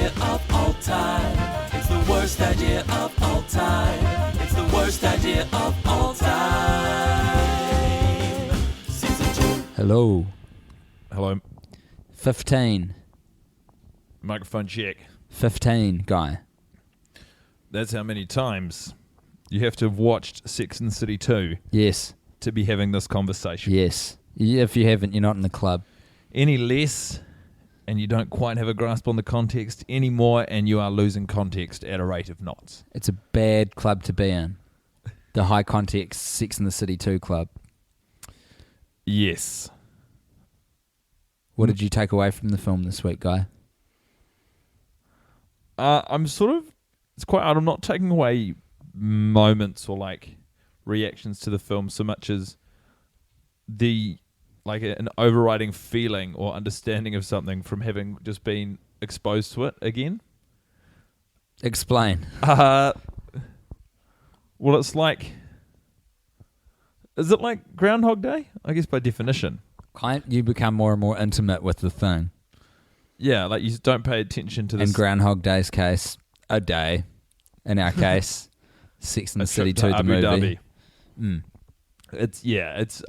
idea of all time. It's the worst idea of all time. It's the worst idea of all time. Season 2. Hello. Hello. 15. Microphone check. 15, guy. That's how many times you have to have watched Sex and the City 2 Yes. to be having this conversation. Yes. If you haven't, you're not in the club. Any less, and you don't quite have a grasp on the context anymore, and you are losing context at a rate of knots. It's a bad club to be in. The high context Sex and the City 2 club. Yes. What did you take away from the film this week, guy? I'm sort of... It's quite odd. I'm not taking away moments or like reactions to the film so much as the like an overriding feeling or understanding of something from having just been exposed to it again. Explain. Well, it's like... Is it like Groundhog Day? I guess by definition. You become more and more intimate with the thing. Yeah, like you don't pay attention to this. In Groundhog Day's case, a day. In our case, Sex and the City 2, the movie. It's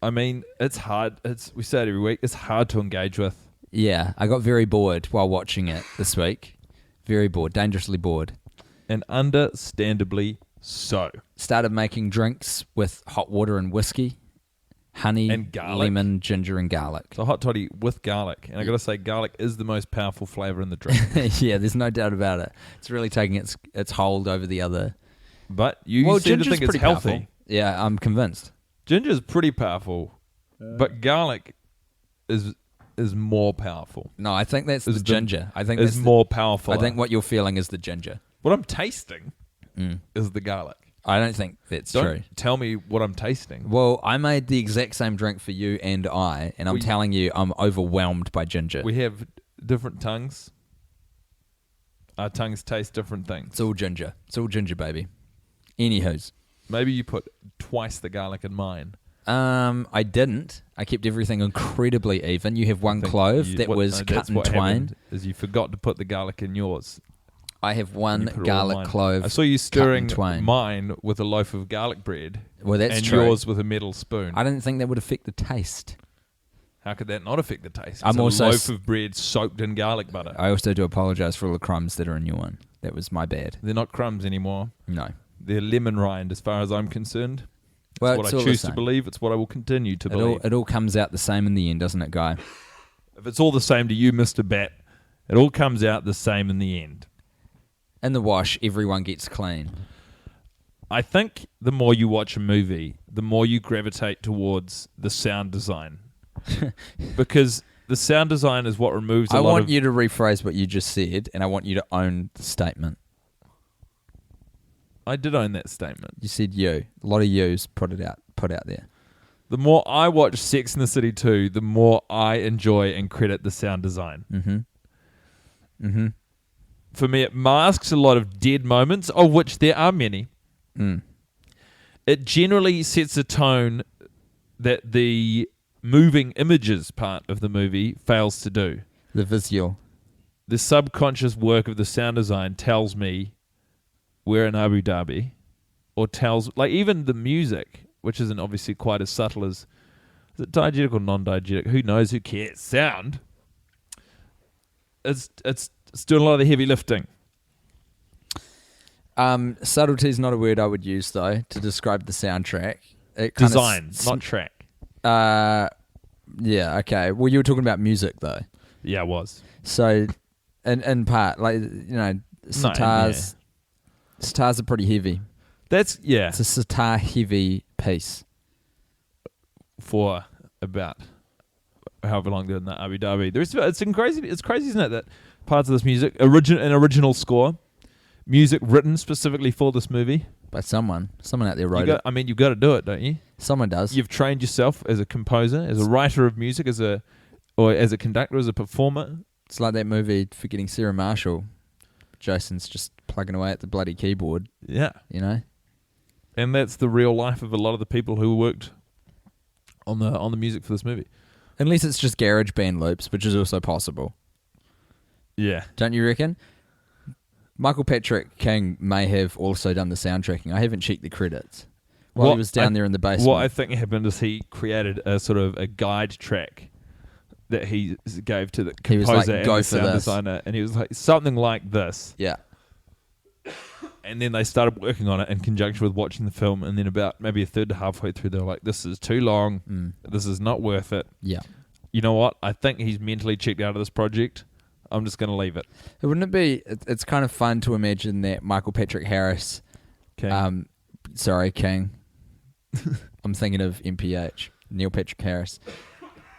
I mean, it's hard. We say it every week. It's hard to engage with. Yeah, I got very bored while watching it this week. Very bored, dangerously bored. And understandably so. Started making drinks with hot water and whiskey, honey, and garlic. lemon, ginger, and garlic. So hot toddy with garlic. And I got to say, garlic is the most powerful flavour in the drink. Yeah, there's no doubt about it. It's really taking its hold over the other. But you seem to think it's healthy. Powerful. Yeah, I'm convinced. Ginger's pretty powerful, but garlic is more powerful. No, I think that's the ginger. I think it's more powerful. I think what you're feeling is the ginger. What I'm tasting is the garlic. I don't think that's true. Tell me what I'm tasting. Well, I made the exact same drink for you and I'm telling you, I'm overwhelmed by ginger. We have different tongues. Our tongues taste different things. It's all ginger. It's all ginger, baby. Anywho's. Maybe you put twice the garlic in mine. I didn't. I kept everything incredibly even. You have one clove that was cut in twain. Is you forgot to put the garlic in yours. I have one garlic clove. I saw you stirring mine with a loaf of garlic bread. Well, that's and true. And yours with a metal spoon. I didn't think that would affect the taste. How could that not affect the taste? I'm also a loaf of bread soaked in garlic butter. I also do apologise for all the crumbs that are in your one. That was my bad. They're not crumbs anymore. No. They're lemon rind as far as I'm concerned. Well, it's what I choose to believe. It's what I will continue to believe. It all comes out the same in the end, doesn't it, Guy? If it's all the same to you, Mr. Bat, it all comes out the same in the end. In the wash, everyone gets clean. I think the more you watch a movie, the more you gravitate towards the sound design. Because the sound design is what removes a lot of... I want you to rephrase what you just said, and I want you to own the statement. I did own that statement. You said you. A lot of yous put out there. The more I watch Sex and the City 2, the more I enjoy and credit the sound design. Mm-hmm. For me, it masks a lot of dead moments, of which there are many. It generally sets a tone that the moving images part of the movie fails to do. The visual. The subconscious work of the sound design tells me we're in Abu Dhabi, or tells, like, even the music, which isn't obviously quite as subtle as, is it diegetic or non-diegetic? Who knows? Who cares? Sound. It's doing a lot of the heavy lifting. Subtlety is not a word I would use, though, to describe the soundtrack. Design, not track. Yeah, okay. Well, you were talking about music, though. Yeah, I was. So, in part, like, sitars... Sitars are pretty heavy. It's a sitar heavy piece. For about however long they're in that Abu Dhabi. It's crazy, isn't it, that parts of this music, an original score, music written specifically for this movie. By someone out there wrote it. I mean, you've got to do it, don't you? Someone does. You've trained yourself as a composer, as a writer of music, as a conductor, as a performer. It's like that movie Forgetting Sarah Marshall. Jason's just plugging away at the bloody keyboard. Yeah. You know? And that's the real life of a lot of the people who worked on the music for this movie. Unless it's just garage band loops, which is also possible. Yeah. Don't you reckon? Michael Patrick King may have also done the soundtracking. I haven't checked the credits. While he was down there in the basement. What I think happened is he created a sort of a guide track that he gave to the composer and the sound designer, and he was like, something like this. Yeah. And then they started working on it in conjunction with watching the film, and then about maybe a third to halfway through, they were like, this is too long. This is not worth it. Yeah. You know what? I think he's mentally checked out of this project. I'm just going to leave it. Wouldn't it be... It's kind of fun to imagine that Michael Patrick Harris... King. King. I'm thinking of MPH, Neil Patrick Harris.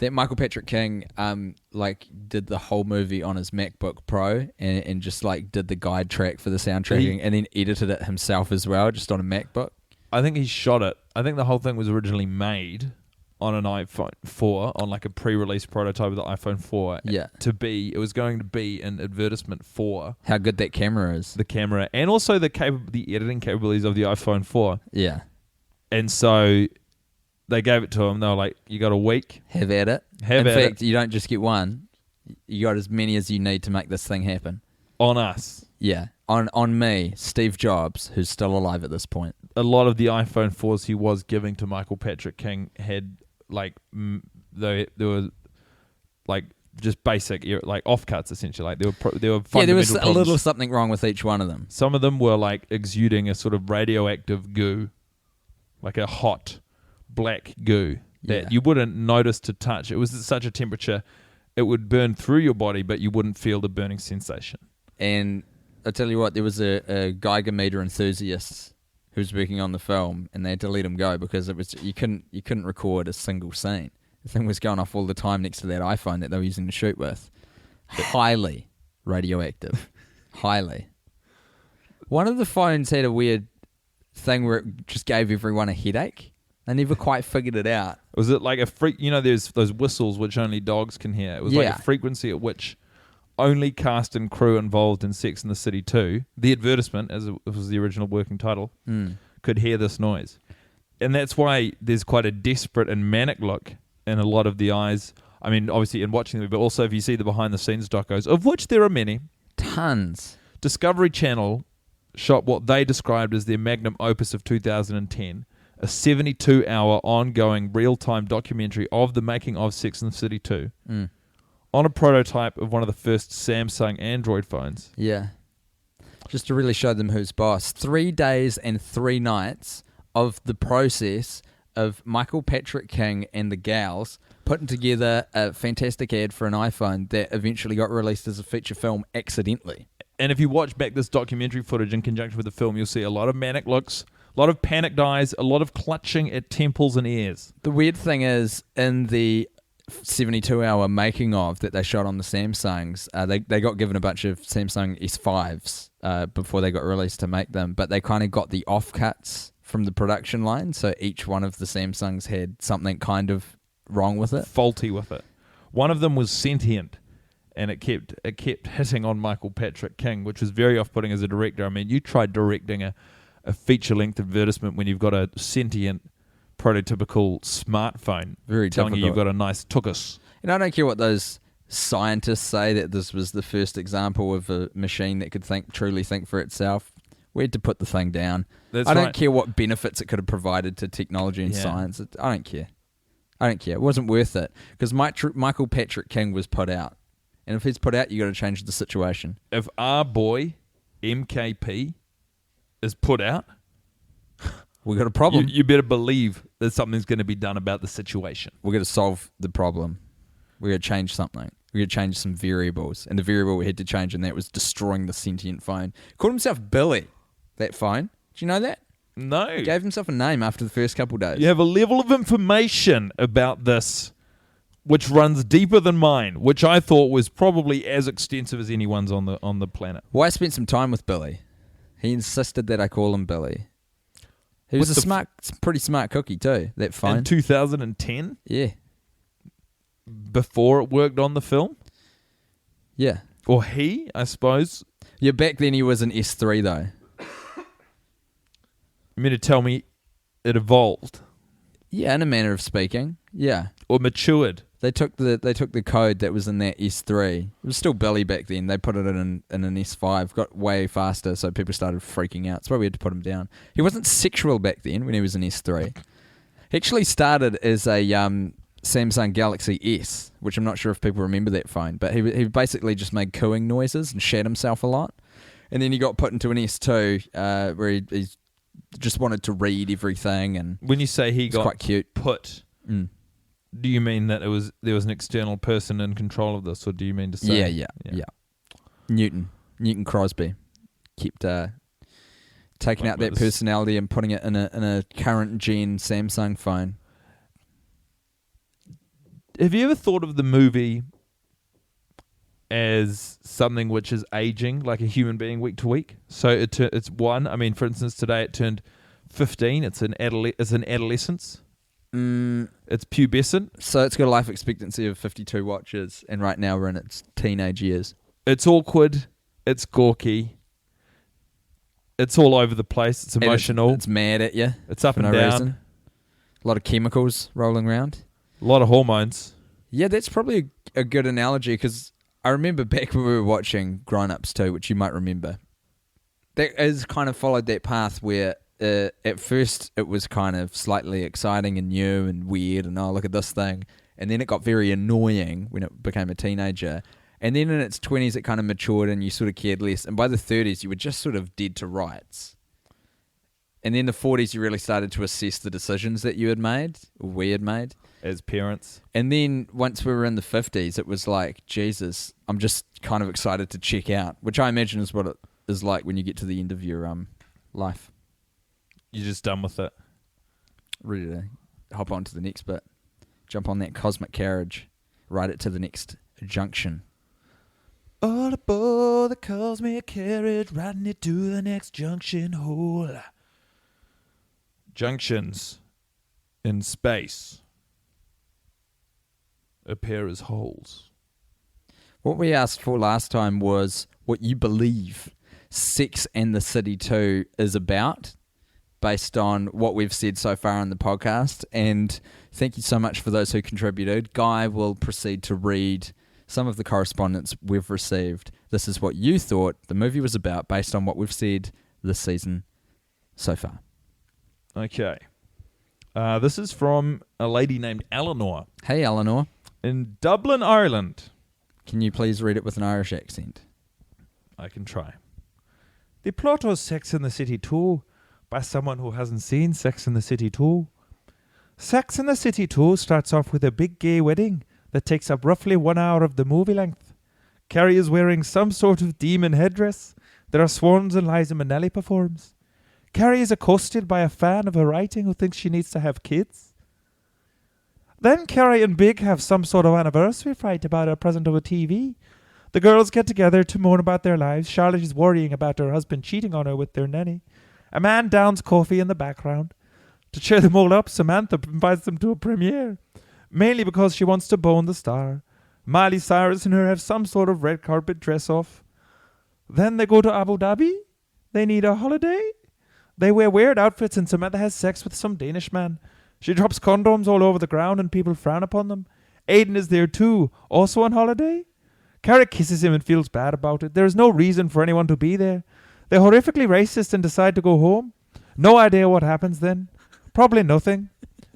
That Michael Patrick King, did the whole movie on his MacBook Pro and just did the guide track for the soundtracking and then edited it himself as well, just on a MacBook. I think he shot it. I think the whole thing was originally made on an iPhone 4, on a pre-release prototype of the iPhone 4. Yeah. It was going to be an advertisement for how good that camera is. The camera, and also the editing capabilities of the iPhone 4. Yeah. And so they gave it to him. They were like, you got a week. Have at it. In fact, you don't just get one. You got as many as you need to make this thing happen. On us. Yeah. On me, Steve Jobs, who's still alive at this point. A lot of the iPhone 4s he was giving to Michael Patrick King had, there were, just basic, offcuts, essentially. There were fundamental there was problems. a little something wrong with each one of them. Some of them were, exuding a sort of radioactive goo. Like a hot black goo that you wouldn't notice to touch. It was at such a temperature, it would burn through your body, but you wouldn't feel the burning sensation. And I tell you what, there was a Geiger meter enthusiast who was working on the film, and they had to let him go because it was you couldn't record a single scene. The thing was going off all the time next to that iPhone that they were using to shoot with. Highly radioactive. Highly. One of the phones had a weird thing where it just gave everyone a headache. They never quite figured it out. Was it like a freak? There's those whistles which only dogs can hear. It was like a frequency at which only cast and crew involved in Sex and the City 2, the advertisement, as it was the original working title, could hear this noise. And that's why there's quite a desperate and manic look in a lot of the eyes. I mean, obviously in watching them, but also if you see the behind-the-scenes docos, of which there are many. Tons. Discovery Channel shot what they described as their magnum opus of 2010, a 72-hour ongoing real-time documentary of the making of Sex and the City 2 on a prototype of one of the first Samsung Android phones. Yeah. Just to really show them who's boss. 3 days and 3 nights of the process of Michael Patrick King and the gals putting together a fantastic ad for an iPhone that eventually got released as a feature film accidentally. And if you watch back this documentary footage in conjunction with the film, you'll see a lot of manic looks, a lot of panicked eyes, a lot of clutching at temples and ears. The weird thing is, in the 72-hour making of that they shot on the Samsungs, they got given a bunch of Samsung S5s before they got released to make them, but they kind of got the offcuts from the production line, so each one of the Samsungs had something kind of wrong with it. Faulty with it. One of them was Sentient, and it kept hitting on Michael Patrick King, which was very off-putting as a director. I mean, you tried directing a feature-length advertisement when you've got a sentient, prototypical smartphone very telling difficult. you you've got a nice tuchus. And I don't care what those scientists say that this was the first example of a machine that could truly think for itself. We had to put the thing down. I don't care what benefits it could have provided to technology and science. I don't care. It wasn't worth it because Michael Patrick King was put out. And if he's put out, you got to change the situation. If our boy, MKP, is put out, we got a problem. You better believe that something's going to be done about the situation. We're going to solve the problem. We're going to change something. We're going to change some variables. And the variable we had to change, and that was destroying the sentient phone. Called himself Billy, that phone. Did you know that? No. Gave himself a name after the first couple of days. You have a level of information about this which runs deeper than mine, which I thought was probably as extensive as anyone's on the planet. Well, I spent some time with Billy. He insisted that I call him Billy. He was pretty smart cookie too, that phone. In 2010? Yeah. Before it worked on the film? Yeah. Or he, I suppose. Yeah, back then he was an S3 though. You mean to tell me it evolved? Yeah, in a manner of speaking. Yeah. Or matured? They took the code that was in that S3. It was still Billy back then. They put it in an S5. Got way faster, so people started freaking out. That's why we had to put him down. He wasn't sexual back then when he was in S3. He actually started as a Samsung Galaxy S, which I'm not sure if people remember that phone, but he basically just made cooing noises and shat himself a lot. And then he got put into an S2 where he just wanted to read everything. And when you say he got quite cute. Put, do you mean that there was an external person in control of this, or do you mean to say? Yeah. Newton Crosby kept taking out that personality and putting it in a current gen Samsung phone. Have you ever thought of the movie as something which is aging, like a human being week to week? So it's one. I mean, for instance, today it turned 15. It's an adolescence. It's pubescent. So it's got a life expectancy of 52 watches, and right now we're in its teenage years. It's awkward. It's gawky. It's all over the place. It's emotional. It's mad at you. It's up and no down. Reason. A lot of chemicals rolling around. A lot of hormones. Yeah, that's probably a good analogy, because I remember back when we were watching Grown Ups 2, which you might remember. That has kind of followed that path where at first it was kind of slightly exciting and new and weird and, oh, look at this thing. And then it got very annoying when it became a teenager. And then in its 20s it kind of matured and you sort of cared less. And by the 30s you were just sort of dead to rights. And then the 40s you really started to assess the decisions that you had made, or we had made. As parents. And then once we were in the 50s, it was like, Jesus, I'm just kind of excited to check out, which I imagine is what it is like when you get to the end of your life. You're just done with it. Ready to hop on to the next bit. Jump on that cosmic carriage. Ride it to the next junction. All aboard the cosmic carriage, riding it to the next junction hole. Junctions in space appear as holes. What we asked for last time was what you believe Sex and the City 2 is about, based on what we've said so far on the podcast. And thank you so much for those who contributed. Guy will proceed to read some of the correspondence we've received. This is what you thought the movie was about, based on what we've said this season so far. Okay. This is from a lady named Eleanor. Hey, Eleanor. In Dublin, Ireland. Can you please read it with an Irish accent? I can try. The plot was Sex in the City 2 by someone who hasn't seen Sex in the City 2. Sex in the City 2 starts off with a big gay wedding that takes up roughly 1 hour of the movie length. Carrie is wearing some sort of demon headdress. There are swans and Liza Minnelli performs. Carrie is accosted by a fan of her writing who thinks she needs to have kids. Then Carrie and Big have some sort of anniversary fight about a present of a TV. The girls get together to moan about their lives. Charlotte is worrying about her husband cheating on her with their nanny. A man downs coffee in the background. To cheer them all up, Samantha invites them to a premiere, mainly because she wants to bone the star. Miley Cyrus and her have some sort of red carpet dress-off. Then they go to Abu Dhabi. They need a holiday. They wear weird outfits and Samantha has sex with some Danish man. She drops condoms all over the ground and people frown upon them. Aiden is there too, also on holiday. Carrie kisses him and feels bad about it. There is no reason for anyone to be there. They're horrifically racist and decide to go home. No idea what happens then. Probably nothing.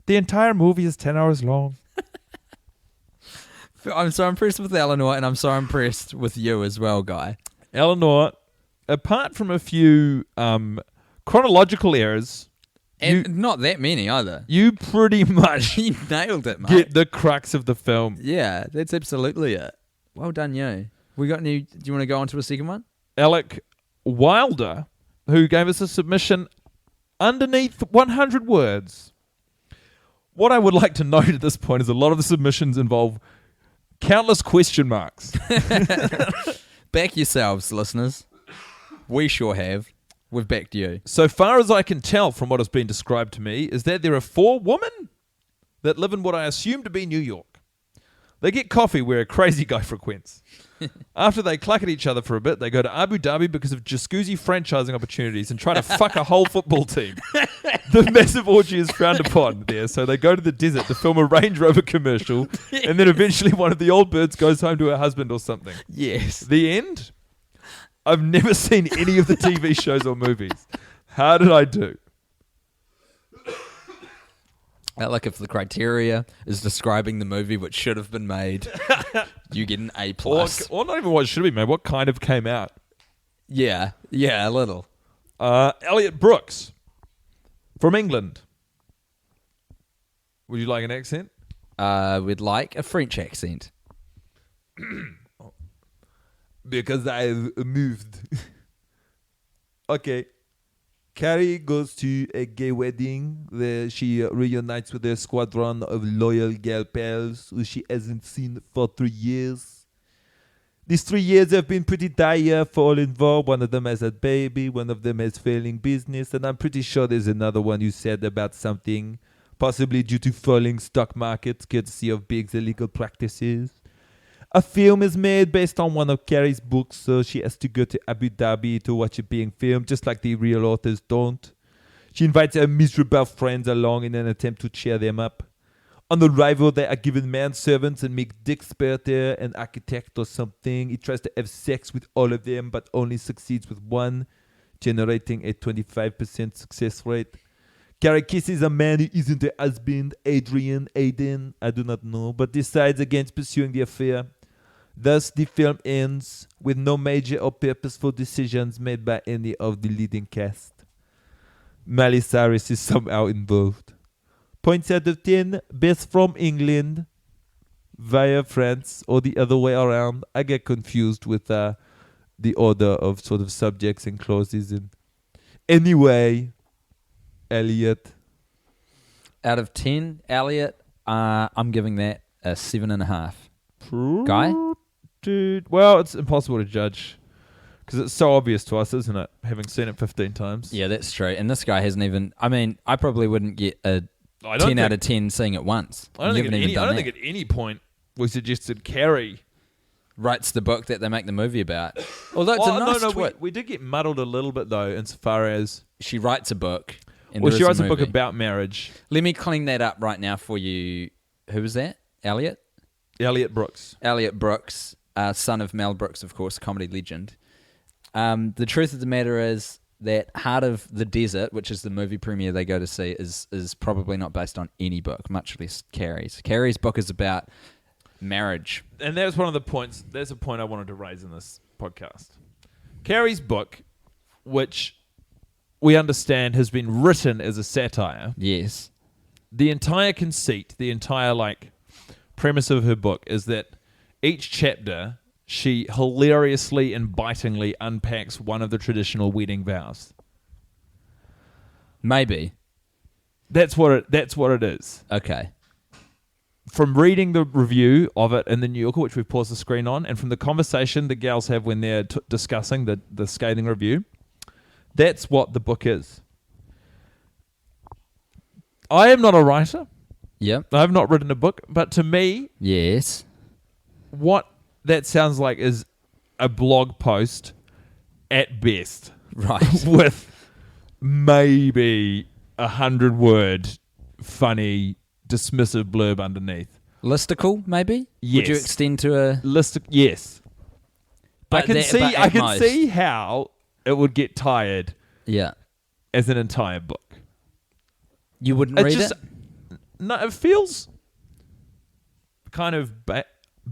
The entire movie is 10 hours long. I'm so impressed with Eleanor, and I'm so impressed with you as well, Guy. Eleanor, apart from a few chronological errors, and not that many either. You pretty much you nailed it, mate. Get the crux of the film. Yeah, that's absolutely it. Well done, you. We got any? Do you want to go on to a second one? Alec Wilder, who gave us a submission underneath 100 words. What I would like to note at this point is a lot of the submissions involve countless question marks. Back yourselves, listeners. We sure have. We've backed you. So far as I can tell from what has been described to me is that there are 4 women that live in what I assume to be New York. They get coffee where a crazy guy frequents. After they cluck at each other for a bit, they go to Abu Dhabi because of jacuzzi franchising opportunities and try to fuck a whole football team. The massive orgy is frowned upon there, so they go to the desert to film a Range Rover commercial, and then eventually one of the old birds goes home to her husband or something. Yes. The end? I've never seen any of the TV shows or movies. How did I do? Like if the criteria is describing the movie which should have been made, you get an A+. Or not even what should be made. What kind of came out? Yeah, a little. Elliot Brooks from England. Would you like an accent? We'd like a French accent. Because I've moved. Okay. Carrie goes to a gay wedding where she reunites with her squadron of loyal gal pals who she hasn't seen for 3 years. These 3 years have been pretty dire for all involved. One of them has a baby, one of them has failing business, and I'm pretty sure there's another one who's sad about something, possibly due to falling stock markets, courtesy of Big's illegal practices. A film is made based on one of Carrie's books, so she has to go to Abu Dhabi to watch it being filmed, just like the real authors don't. She invites her miserable friends along in an attempt to cheer them up. On arrival, they are given manservants and make Dick Sperter an architect or something. He tries to have sex with all of them, but only succeeds with one, generating a 25% success rate. Carrie kisses a man who isn't her husband, Aiden, I do not know, but decides against pursuing the affair. Thus, the film ends with no major or purposeful decisions made by any of the leading cast. Miley Cyrus is somehow involved. Points out of 10, best from England via France or the other way around. I get confused with the order of sort of subjects and clauses. And anyway, Elliot. Out of 10, Elliot, I'm giving that a 7.5. Guy? Dude, well, it's impossible to judge because it's so obvious to us, isn't it? Having seen it 15 times. Yeah, that's true. And this guy hasn't even... I mean, I probably wouldn't get a 10 out of 10 seeing it once. I don't think at any point we suggested Carrie writes the book that they make the movie about. Although it's a nice twist. We did get muddled a little bit, though, insofar as... She writes a book. Well, she writes a book about marriage. Let me clean that up right now for you. Who was that? Elliot? Elliot Brooks. Elliot Brooks, son of Mel Brooks, of course, comedy legend. The truth of the matter is that Heart of the Desert, which is the movie premiere they go to see, is probably not based on any book, much less Carrie's. Carrie's book is about marriage. And that's one of the points. There's a point I wanted to raise in this podcast. Carrie's book, which we understand has been written as a satire. Yes. The entire conceit, the entire premise of her book is that each chapter she hilariously and bitingly unpacks one of the traditional wedding vows. Maybe. That's what it is. Okay. From reading the review of it in the New Yorker, which we've paused the screen on, and from the conversation the gals have when they're discussing the scathing review, that's what the book is. I am not a writer. Yep. I have not written a book, but to me, yes, what that sounds like is a blog post at best. Right. With maybe 100-word funny dismissive blurb underneath. Listicle, maybe? Yes. Would you extend to a... Yes. But I can see how it would get tired as an entire book. You wouldn't read it? No, it feels kind of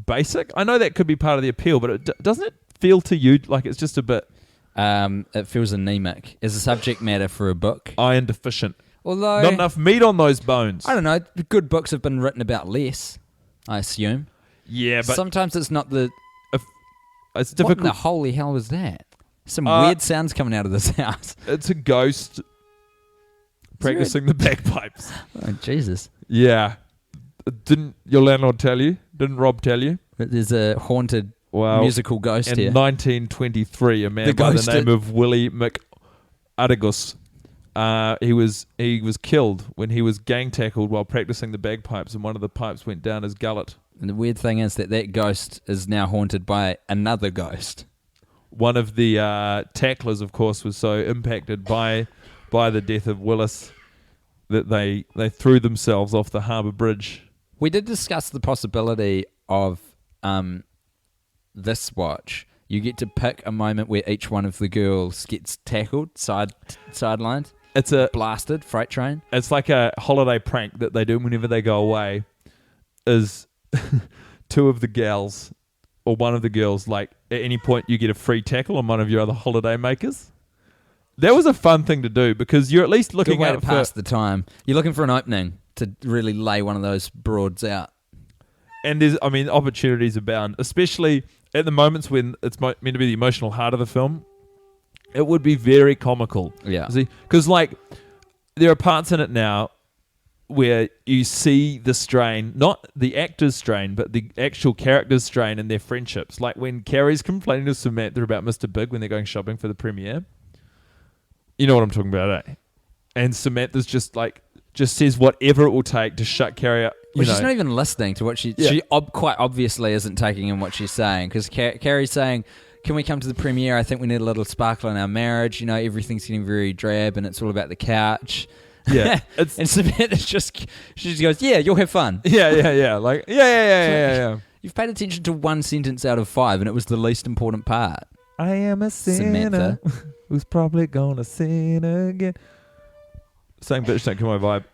basic. I know that could be part of the appeal, but doesn't it feel to you like it's just a bit... it feels anemic as a subject matter for a book. Iron deficient. Although... Not enough meat on those bones. I don't know. Good books have been written about less, I assume. Yeah, but... Sometimes it's not the... It's difficult. What in the holy hell was that? Some weird sounds coming out of this house. It's a ghost practicing the bagpipes. Oh, Jesus. Yeah. Didn't your landlord tell you? Didn't Rob tell you? There's a haunted musical ghost here. In 1923, a man by the name of Willie McAdigus, he was killed when he was gang tackled while practicing the bagpipes, and one of the pipes went down his gullet. And the weird thing is that ghost is now haunted by another ghost. One of the tacklers, of course, was so impacted by the death of Willis that they threw themselves off the harbour bridge. We did discuss the possibility of this watch. You get to pick a moment where each one of the girls gets tackled, sidelined. It's a blasted freight train. It's like a holiday prank that they do whenever they go away. Is two of the gals or one of the girls, like at any point you get a free tackle on one of your other holiday makers. That was a fun thing to do because you're at least looking Good way out to pass the time. You're looking for an opening to really lay one of those broads out. And there's, opportunities abound, especially at the moments when it's meant to be the emotional heart of the film. It would be very comical. Yeah. See, because there are parts in it now where you see the strain, not the actor's strain, but the actual character's strain in their friendships. Like when Carrie's complaining to Samantha about Mr. Big when they're going shopping for the premiere. You know what I'm talking about, eh? And Samantha's just says whatever it will take to shut Carrie up. She's not even listening to what she quite obviously isn't taking in what she's saying, because Carrie's saying, can we come to the premiere? I think we need a little sparkle in our marriage. Everything's getting very drab and it's all about the couch. Yeah. And Samantha's she just goes, yeah, you'll have fun. Yeah. Yeah. You've paid attention to one sentence out of 5 and it was the least important part. I am a sinner who's probably gonna sin again. Same bitch don't kill my vibe.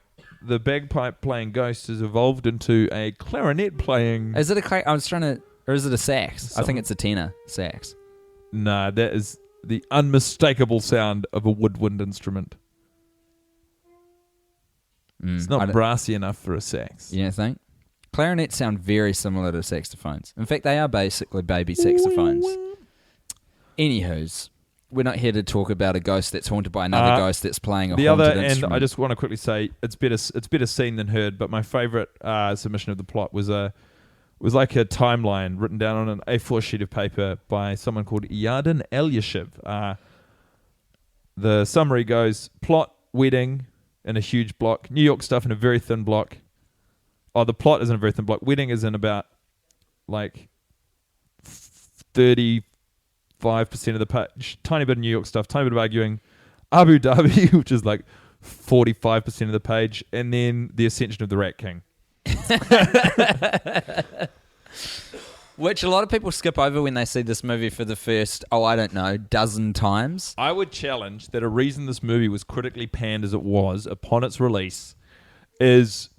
The bagpipe playing ghost has evolved into a clarinet playing. Is it or is it a sax? I think it's a tenor sax. Nah, that is the unmistakable sound of a woodwind instrument. It's not brassy enough for a sax. You don't think? Clarinets sound very similar to saxophones. In fact, they are basically baby saxophones. Anywho's, we're not here to talk about a ghost that's haunted by another ghost that's playing a haunted instrument. And I just want to quickly say it's better seen than heard. But my favourite submission of the plot was like a timeline written down on an A4 sheet of paper by someone called Yarden Elyashiv. The summary goes: plot, wedding in a huge block, New York stuff in a very thin block. Oh, the plot is in a very thin block. Wedding is in about 35% of the page. Tiny bit of New York stuff, tiny bit of arguing. Abu Dhabi, which is 45% of the page, and then the ascension of the Rat King. Which a lot of people skip over when they see this movie for the first, dozen times. I would challenge that a reason this movie was critically panned as it was upon its release is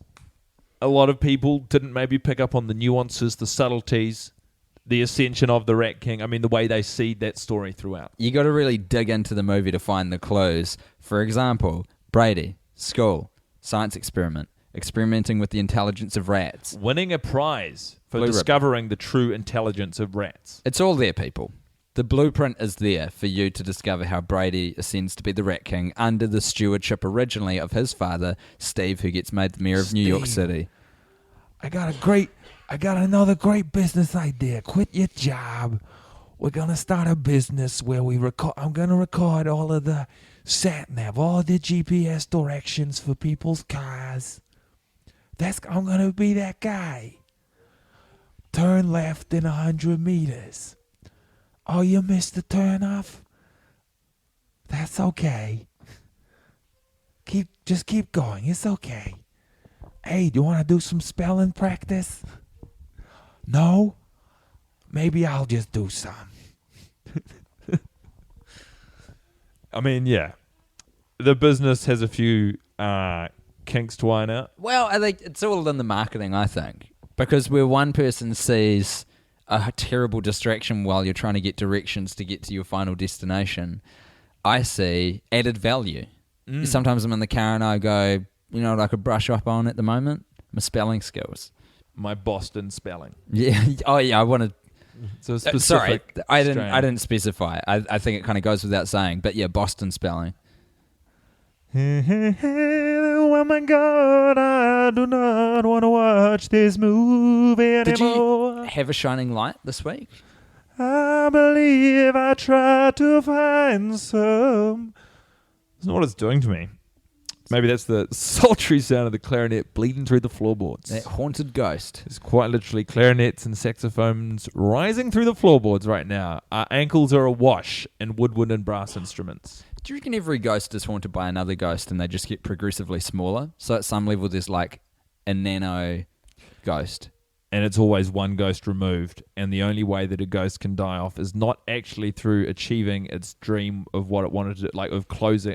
a lot of people didn't maybe pick up on the nuances, the subtleties, the ascension of the Rat King. The way they seed that story throughout. You got to really dig into the movie to find the clues. For example, Brady, school, science experiment, experimenting with the intelligence of rats. Winning a prize for Blue discovering the true intelligence of rats. It's all there, people. The blueprint is there for you to discover how Brady ascends to be the Rat King under the stewardship originally of his father, Steve, who gets made the mayor of New York City. I got another great business idea. Quit your job. We're going to start a business where I'm going to record all of the sat-nav, all the GPS directions for people's cars. I'm going to be that guy. Turn left in 100 meters. Oh, you missed the turnoff? That's okay. Just keep going. It's okay. Hey, do you want to do some spelling practice? No? Maybe I'll just do some. Yeah. The business has a few kinks to iron out. Well, I think it's all in the marketing, I think. Because where one person sees a terrible distraction while you're trying to get directions to get to your final destination, I see added value. Sometimes I'm in the car and I go, what I could brush up on at the moment? My spelling skills. My Boston spelling. Yeah. Oh, yeah, I wanted... So specific. Sorry, I didn't specify. I think it kind of goes without saying. But yeah, Boston spelling. Oh my God, I do not want to watch this movie anymore. Did you have a shining light this week? I believe I tried to find some. That's not what it's doing to me. Maybe that's the sultry sound of the clarinet bleeding through the floorboards. That haunted ghost. It's quite literally clarinets and saxophones rising through the floorboards right now. Our ankles are awash in woodwind and brass instruments. Do you reckon every ghost is haunted by another ghost and they just get progressively smaller? So at some level there's like a nano ghost. And it's always one ghost removed, and the only way that a ghost can die off is not actually through achieving its dream of what it wanted to, like of closure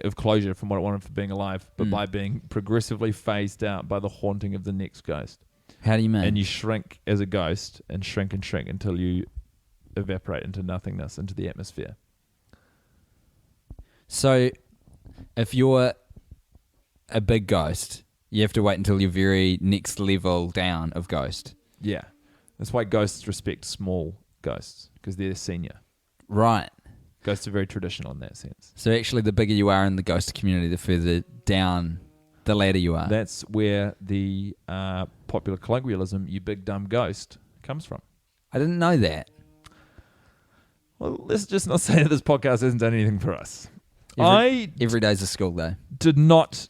from what it wanted for being alive, but by being progressively phased out by the haunting of the next ghost. How do you mean? And you shrink as a ghost and shrink until you evaporate into nothingness, into the atmosphere. So if you're a big ghost, you have to wait until you're very next level down of ghost. Yeah. That's why ghosts respect small ghosts, because they're senior. Right. Ghosts are very traditional in that sense. So actually the bigger you are in the ghost community, the further down the ladder you are. That's where the popular colloquialism, you big dumb ghost, comes from. I didn't know that. Well, let's just not say that this podcast hasn't done anything for us. Every day's a school day. Did not...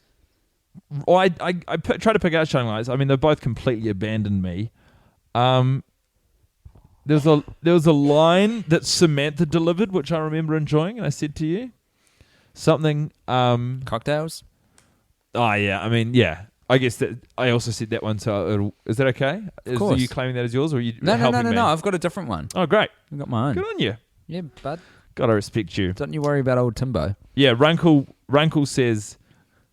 Well, I tried to pick out Shining Lights. I mean, they both completely abandoned me. There was a line that Samantha delivered, which I remember enjoying, and I said to you something. Cocktails? Oh yeah, I mean yeah. I guess that I also said that one. So is that okay? Of course. Are you claiming that as yours, or are you No. helping me? I've got a different one. Oh great, I've got my own. good on you. Yeah, bud. Gotta respect you. Don't you worry about old Timbo. Yeah, Runkle says,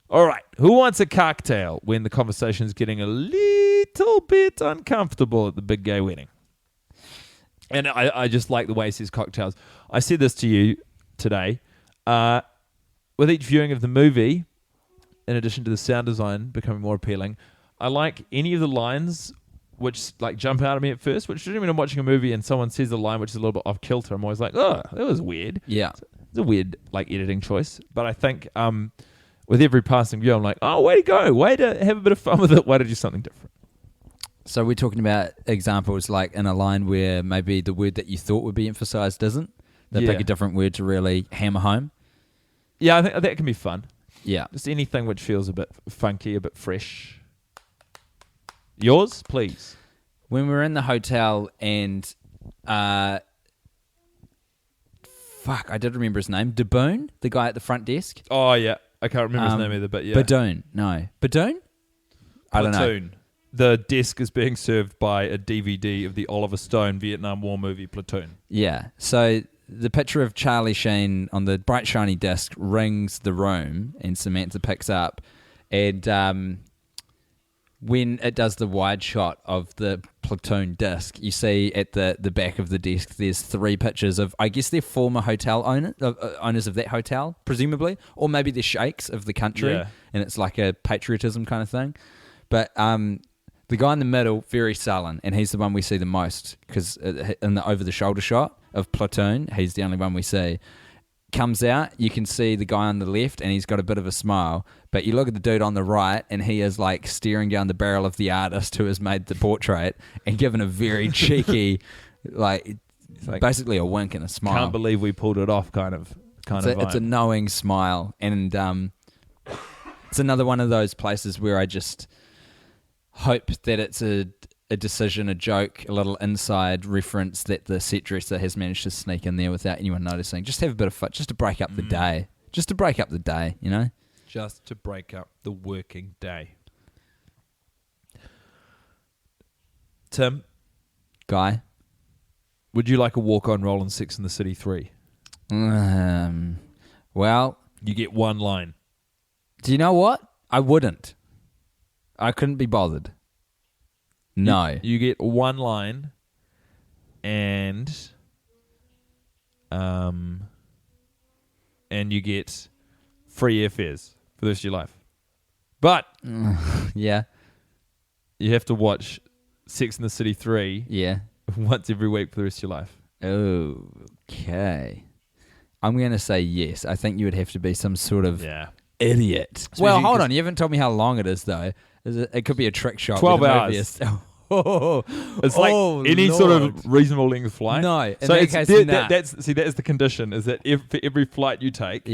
all right, who wants a cocktail when the conversation's getting a little bit uncomfortable at the big gay wedding? And I just like the way he says cocktails. I said this to you today. With each viewing of the movie, in addition to the sound design becoming more appealing, I like any of the lines which like jump out at me at first, which when I'm watching a movie and someone says a line which is a little bit off kilter, I'm always like, oh, that was weird. Yeah. It's a weird like editing choice. But I think with every passing view, I'm like, oh, way to go. Way to have a bit of fun with it. Way to do something different. So we're talking about examples like in a line where maybe the word that you thought would be emphasized isn't. They pick a different word to really hammer home. Yeah, I think that can be fun. Yeah. Just anything which feels a bit funky, a bit fresh. Yours, please. When we were in the hotel and I did remember his name. Daboon, the guy at the front desk. Oh, yeah. I can't remember his name either, but yeah. Badoon. No. Badoon? I don't know. Platoon. The desk is being served by a DVD of the Oliver Stone Vietnam War movie Platoon. Yeah. So the picture of Charlie Sheen on the bright shiny disc rings the room and Samantha picks up. And when it does the wide shot of the Platoon disc, you see at the back of the desk there's 3 pictures of, I guess they're former hotel owners of that hotel, presumably, or maybe they're sheikhs of the country, and it's like a patriotism kind of thing. But the guy in the middle, very sullen, and he's the one we see the most because in the over-the-shoulder shot of Platoon, he's the only one we see. Comes out, you can see the guy on the left, and he's got a bit of a smile. But you look at the dude on the right, and he is like staring down the barrel of the artist who has made the portrait and given a very cheeky, like basically a wink and a smile. Can't believe we pulled it off kind of vibe. It's a knowing smile, and it's another one of those places where I just hope that it's a decision, a joke, a little inside reference that the set dresser has managed to sneak in there without anyone noticing. Just have a bit of fun, just to break up the day. Just to break up the day, you know? Just to break up the working day. Tim? Guy? Would you like a walk-on role in Sex and the City 3? Well... You get one line. Do you know what? I wouldn't. I couldn't be bothered. No. You get one line and you get free airfares for the rest of your life. But yeah, you have to watch Sex and the City 3 once every week for the rest of your life. Okay. I'm going to say yes. I think you would have to be some sort of idiot. So well, hold on. You haven't told me how long it is, though. It could be a trick shot. 12 hours. It's like any sort of reasonable length flight. No. So that is the condition, is that for every flight you take,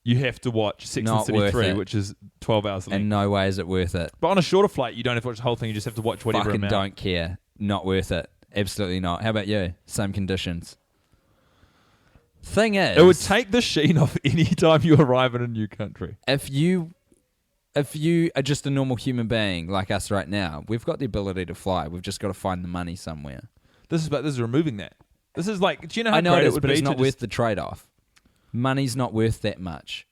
you have to watch Sex and Not City worth 3, it. which is 12 hours long. In no way is it worth it. But on a shorter flight, you don't have to watch the whole thing. You just have to watch whatever Fucking amount. don't care. Not worth it. Absolutely not. How about you? Same conditions. Thing is, It would take the sheen off any time you arrive in a new country. if you are just a normal human being like us right now, we've got the ability to fly. We've just got to find the money somewhere. This is removing that. This is like, do you know how I know great it is, would but be it's to not just- worth the trade-off. Money's not worth that much.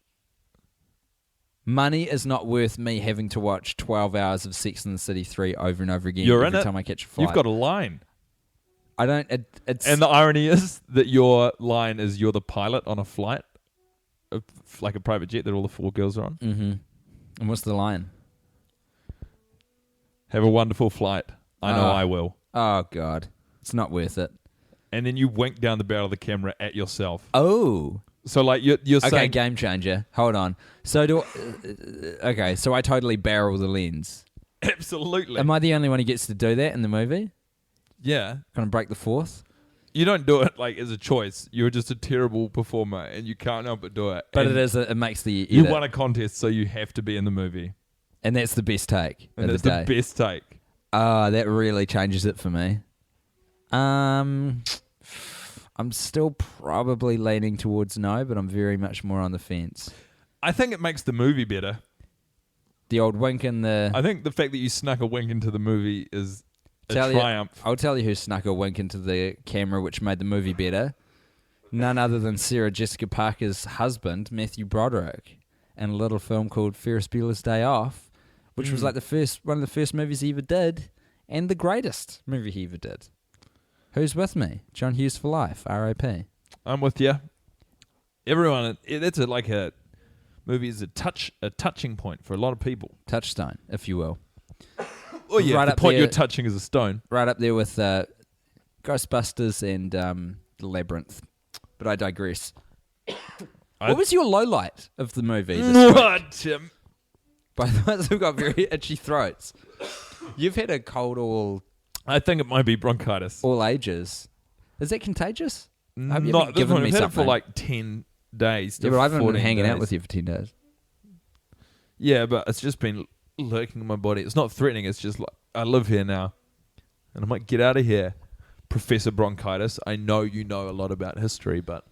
Money is not worth me having to watch 12 hours of Sex and the City 3 over and over again You're every in it. time I catch a flight. You've got a line. I don't... it's And the irony is that your line is you're the pilot on a flight, like a private jet that all the 4 girls are on. Mm-hmm. And what's the line? Have a wonderful flight. I know Oh. I will. Oh, God. It's not worth it. And then you wink down the barrel of the camera at yourself. Oh. So like you're Okay, saying... game changer. Hold on. So so I totally barrel the lens. Absolutely. Am I the only one who gets to do that in the movie? Yeah. Kind of break the fourth? You don't do it like as a choice. You're just a terrible performer and you can't help but do it. But And it makes the edit. you won a contest, so you have to be in the movie. And that's the best take And of that's the day. the best take. That really changes it for me. I'm still probably leaning towards no, but I'm very much more on the fence. I think it makes the movie better. The old wink and the... I think the fact that you snuck a wink into the movie is a Tell you- triumph. I'll tell you who snuck a wink into the camera, which made the movie better. None other than Sarah Jessica Parker's husband, Matthew Broderick, in a little film called Ferris Bueller's Day Off, which was like one of the first movies he ever did, and the greatest movie he ever did. Who's with me? John Hughes for life, R.I.P. I'm with you. Everyone, that's like a movie is a touching point for a lot of people. Touchstone, if you will. Oh yeah, Right the up point there- you're touching is a stone. Right up there with Ghostbusters and The Labyrinth. But I digress. What was your low light of the movie this week? What, Tim? By the way, we've got very itchy throats. You've had a cold I think it might be bronchitis. all ages. Is that contagious? I hope you Not haven't given I've me had it for something. like 10 days. Yeah, but I haven't been 14 hanging out days. with you for 10 days. Yeah, but it's just been lurking in my body. It's not threatening. It's just like, I live here now. And I might get out of here, Professor Bronchitis. I know you know a lot about history, but...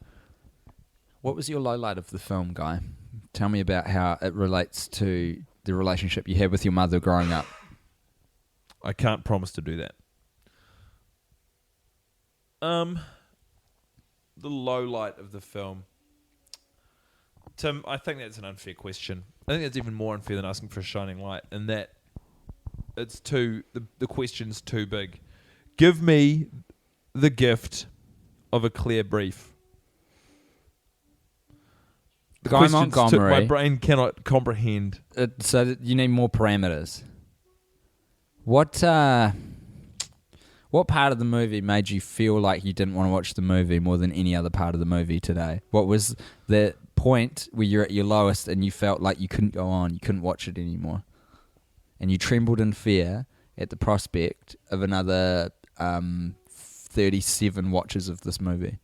What was your low light of the film, Guy? Tell me about how it relates to the relationship you had with your mother growing up. I can't promise to do that. The low light of the film. Tim, I think that's an unfair question. I think it's even more unfair than asking for a shining light, in that it's the question's too big. Give me the gift of a clear brief. The Guy question's Montgomery. my brain cannot comprehend. So that you need more parameters. What part of the movie made you feel like you didn't want to watch the movie more than any other part of the movie today? What was the point where you're at your lowest and you felt like you couldn't go on, you couldn't watch it anymore? And you trembled in fear at the prospect of another 37 watches of this movie.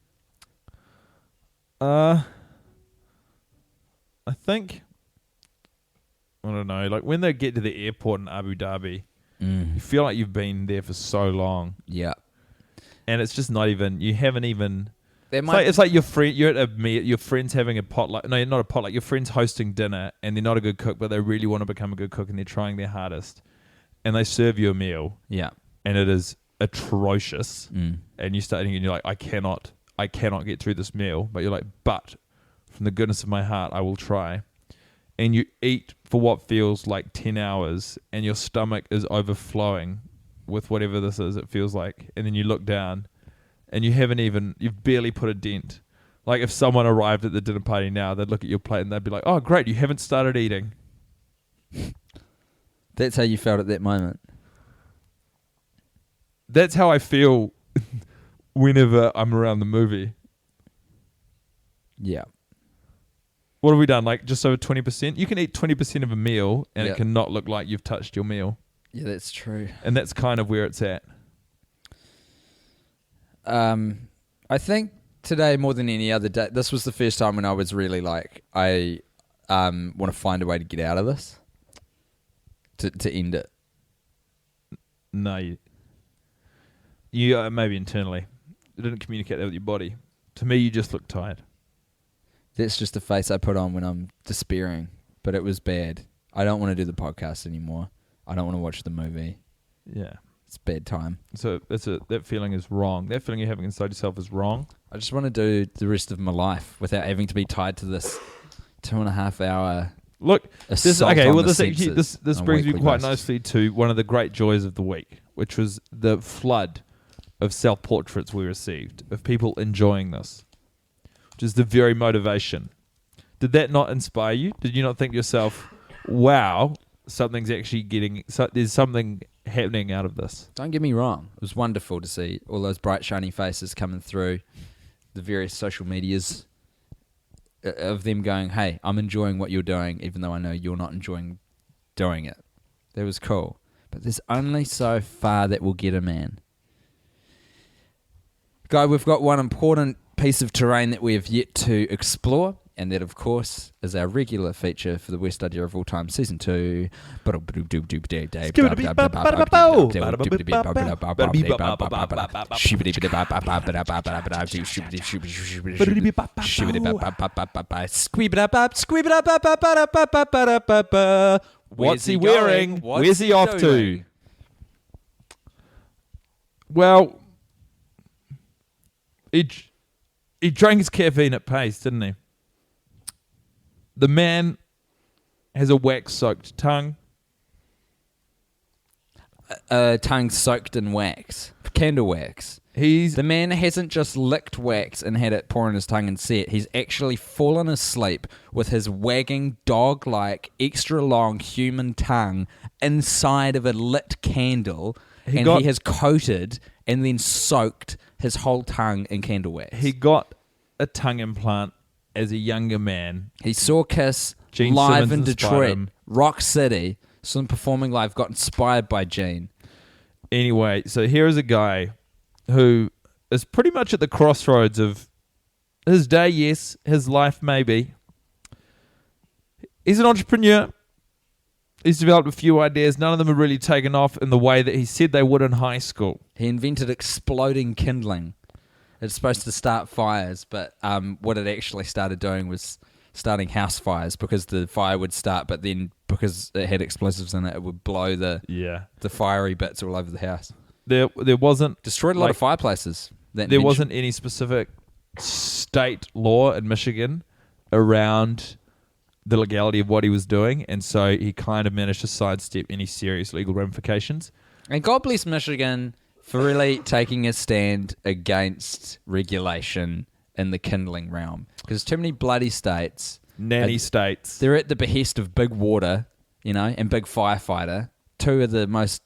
I think, I don't know, like when they get to the airport in Abu Dhabi, you feel like you've been there for so long, Yeah. and it's just not even. You haven't even. There It's like your friend. You're at a meet. Your friend's having a potluck. No, not a potluck. Your friend's hosting dinner, and they're not a good cook, but they really want to become a good cook, and they're trying their hardest. And they serve you a meal, Yeah. and it is atrocious. And you start eating, and you're like, I cannot get through this meal. But you're like, but from the goodness of my heart, I will try. And you eat for what feels like 10 hours, and your stomach is overflowing with whatever this is, it feels like. And then you look down, and you've barely put a dent. Like if someone arrived at the dinner party now, they'd look at your plate and they'd be like, oh, great, you haven't started eating. That's how you felt at that moment. That's how I feel whenever I'm around the movie. Yeah. What have we done? Like just over 20%? You can eat 20% of a meal and Yeah. it cannot look like you've touched your meal. Yeah, that's true. And that's kind of where it's at. I think today more than any other day, this was the first time when I was really like, I want to find a way to get out of this, to end it. No, you maybe internally. You didn't communicate that with your body. To me, you just look tired. That's just the face I put on when I'm despairing. But it was bad. I don't want to do the podcast anymore. I don't want to watch the movie. Yeah. It's bad time. So that feeling is wrong. That feeling you're having inside yourself is wrong. I just want to do the rest of my life without having to be tied to this 2.5 hour. Look, this brings me quite basis. nicely to one of the great joys of the week, which was the flood of self-portraits we received of people enjoying this, which is the very motivation. Did that not inspire you? Did you not think to yourself, wow, something's actually there's something happening out of this? Don't get me wrong. It was wonderful to see all those bright, shiny faces coming through the various social medias of them going, hey, I'm enjoying what you're doing, even though I know you're not enjoying doing it. That was cool. But there's only so far that will get a man. Guy, we've got one important piece of terrain that we have yet to explore, and that, of course, is our regular feature for the Worst Idea of All Time, Season 2. What's he wearing? Where's he off to? Well, he drank his caffeine at pace, didn't he? The man has a wax-soaked tongue. Tongue soaked in wax. Candle wax. The man hasn't just licked wax and had it pour on his tongue and set. He's actually fallen asleep with his wagging, dog-like, extra-long human tongue inside of a lit candle, he has coated and then soaked his whole tongue in candle wax. He got a tongue implant as a younger man. He saw Kiss Gene live Simmons in inspired Detroit, him. Rock City. Saw him performing live, got inspired by Gene. Anyway, so here is a guy who is pretty much at the crossroads of his day, yes, his life, maybe. He's an entrepreneur. He's developed a few ideas. None of them have really taken off in the way that he said they would in high school. He invented exploding kindling. It's supposed to start fires, but what it actually started doing was starting house fires, because the fire would start, but then because it had explosives in it, it would blow the fiery bits all over the house. There wasn't... Destroyed a lot of fireplaces. There wasn't any specific state law in Michigan around the legality of what he was doing, and so he kind of managed to sidestep any serious legal ramifications. And God bless Michigan for really taking a stand against regulation in the kindling realm. Because too many bloody states... Nanny states. They're at the behest of Big Water, and Big Firefighter. Two of the most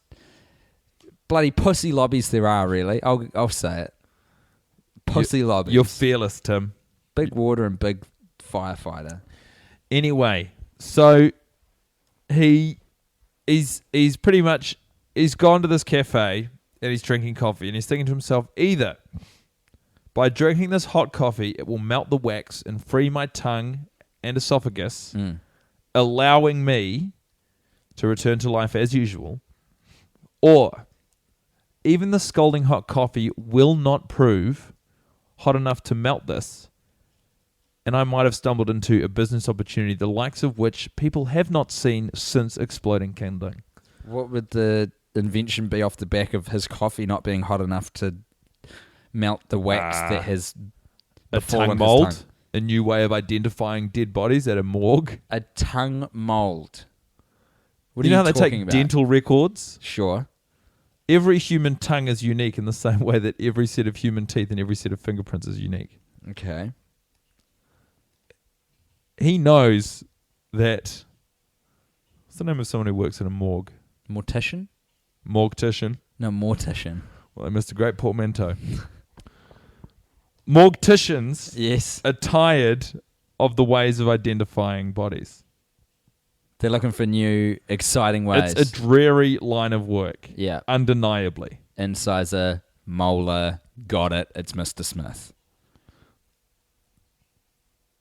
bloody pussy lobbies there are, really. I'll say it. Pussy lobbies. You're fearless, Tim. Big Water and Big Firefighter. Anyway, so he's pretty much... He's gone to this cafe and he's drinking coffee, and he's thinking to himself, either by drinking this hot coffee, it will melt the wax and free my tongue and esophagus, allowing me to return to life as usual, or even the scalding hot coffee will not prove hot enough to melt this, and I might have stumbled into a business opportunity the likes of which people have not seen since exploding kindling. What would the invention be off the back of his coffee not being hot enough to melt the wax that has a tongue mold? A new way of identifying dead bodies at a morgue? A tongue mold. What you are know you how they take talking about? dental records? Sure. Every human tongue is unique in the same way that every set of human teeth and every set of fingerprints is unique. Okay. He knows that... What's the name of someone who works in a morgue? Mortician? Mortician. No, mortician. Well, they missed a great portmanteau. Morticians are tired of the ways of identifying bodies. They're looking for new, exciting ways. It's a dreary line of work. Yeah. Undeniably. Incisor, molar, got it, it's Mr. Smith.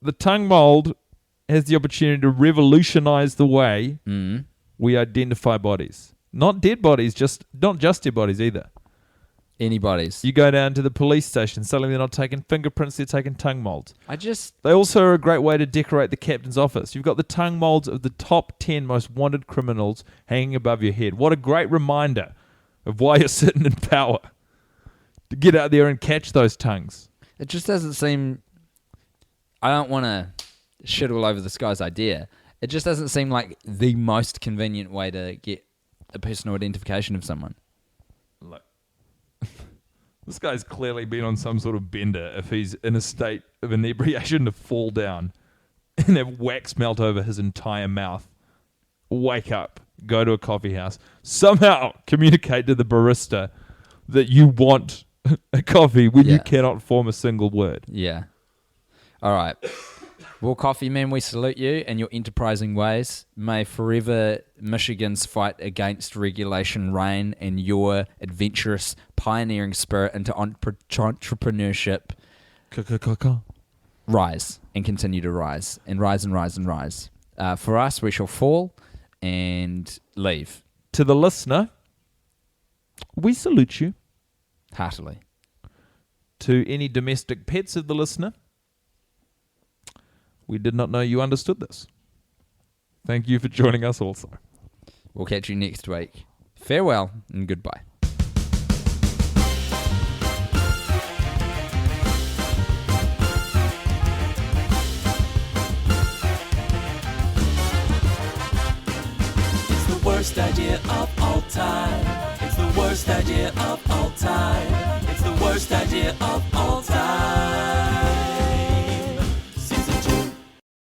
The tongue mold has the opportunity to revolutionize the way we identify bodies. Not dead bodies, not just dead bodies either. Anybody's. You go down to the police station, suddenly they're not taking fingerprints, they're taking tongue molds. They They also are a great way to decorate the captain's office. You've got the tongue molds of the top 10 most wanted criminals hanging above your head. What a great reminder of why you're sitting in power. To get out there and catch those tongues. It just doesn't seem... I don't want to shit all over this guy's idea. It just doesn't seem like the most convenient way to get a personal identification of someone. Look, this guy's clearly been on some sort of bender if he's in a state of inebriation to fall down and have wax melt over his entire mouth. Wake up, go to a coffee house, somehow communicate to the barista that you want a coffee when you cannot form a single word. Yeah. All right. Well, Coffee Man, we salute you and your enterprising ways. May forever Michigan's fight against regulation reign and your adventurous, pioneering spirit into entrepreneurship rise and continue to rise and rise and rise and rise. For us, we shall fall and leave. To the listener, we salute you. Heartily. To any domestic pets of the listener, we did not know you understood this. Thank you for joining us also. We'll catch you next week. Farewell and goodbye. It's the worst idea of all time. It's the worst idea of all time. It's the worst idea of all time.